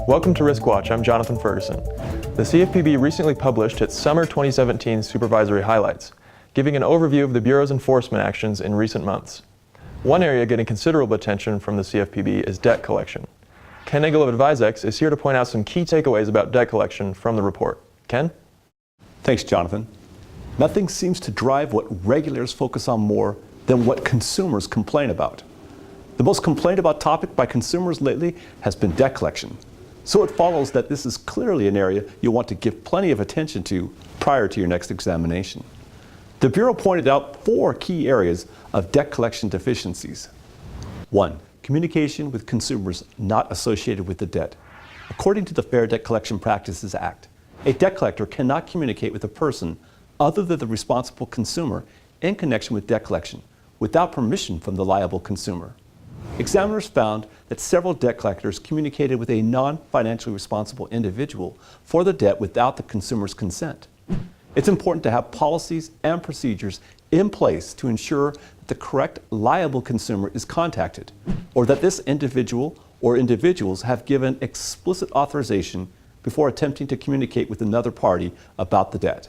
Welcome to Risk Watch. I'm Jonathan Ferguson. The CFPB recently published its Summer 2017 Supervisory Highlights, giving an overview of the Bureau's enforcement actions in recent months. One area getting considerable attention from the CFPB is debt collection. Ken Agle of AdvisX is here to point out some key takeaways about debt collection from the report. Ken? Thanks, Jonathan. Nothing seems to drive what regulators focus on more than what consumers complain about. The most complained about topic by consumers lately has been debt collection. So it follows that this is clearly an area you'll want to give plenty of attention to prior to your next examination. The Bureau pointed out 4 key areas of debt collection deficiencies. 1. Communication with consumers not associated with the debt. According to the Fair Debt Collection Practices Act, a debt collector cannot communicate with a person other than the responsible consumer in connection with debt collection without permission from the liable consumer. Examiners found that several debt collectors communicated with a non-financially responsible individual for the debt without the consumer's consent. It's important to have policies and procedures in place to ensure that the correct liable consumer is contacted, or that this individual or individuals have given explicit authorization before attempting to communicate with another party about the debt.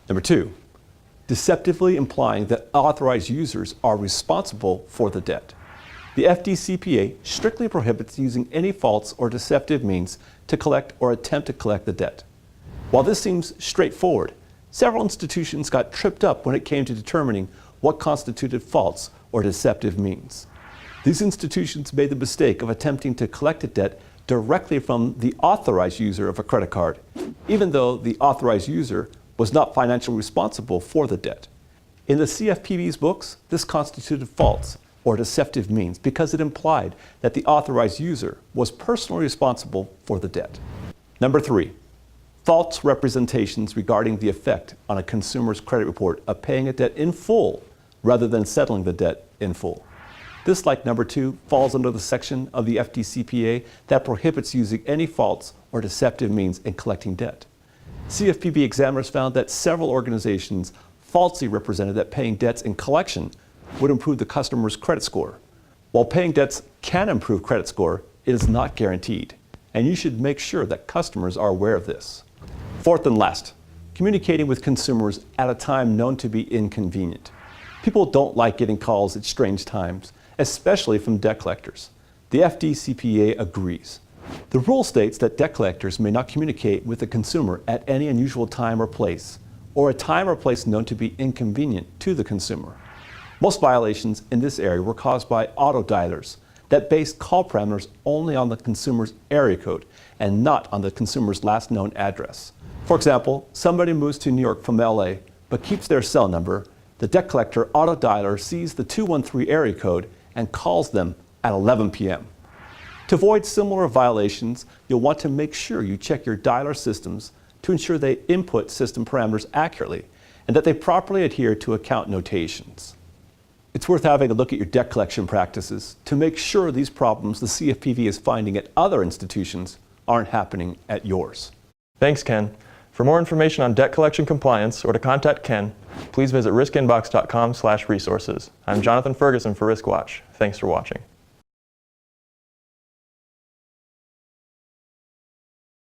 Number 2, deceptively implying that authorized users are responsible for the debt. The FDCPA strictly prohibits using any false or deceptive means to collect or attempt to collect the debt. While this seems straightforward, several institutions got tripped up when it came to determining what constituted false or deceptive means. These institutions made the mistake of attempting to collect a debt directly from the authorized user of a credit card, even though the authorized user was not financially responsible for the debt. In the CFPB's books, this constituted false or deceptive means because it implied that the authorized user was personally responsible for the debt. Number 3, false representations regarding the effect on a consumer's credit report of paying a debt in full rather than settling the debt in full. This, like number 2, falls under the section of the FDCPA that prohibits using any false or deceptive means in collecting debt. CFPB examiners found that several organizations falsely represented that paying debts in collection would improve the customer's credit score. While paying debts can improve credit score, it is not guaranteed, and you should make sure that customers are aware of this. 4th and last, communicating with consumers at a time known to be inconvenient. People don't like getting calls at strange times, especially from debt collectors. The FDCPA agrees. The rule states that debt collectors may not communicate with the consumer at any unusual time or place, or a time or place known to be inconvenient to the consumer. Most violations in this area were caused by auto dialers that based call parameters only on the consumer's area code and not on the consumer's last known address. For example, somebody moves to New York from LA but keeps their cell number. The debt collector auto dialer sees the 213 area code and calls them at 11 p.m. To avoid similar violations, you'll want to make sure you check your dialer systems to ensure they input system parameters accurately and that they properly adhere to account notations. It's worth having a look at your debt collection practices to make sure these problems the CFPB is finding at other institutions aren't happening at yours. Thanks, Ken. For more information on debt collection compliance or to contact Ken, please visit riskinbox.com/resources. I'm Jonathan Ferguson for Risk Watch. Thanks for watching.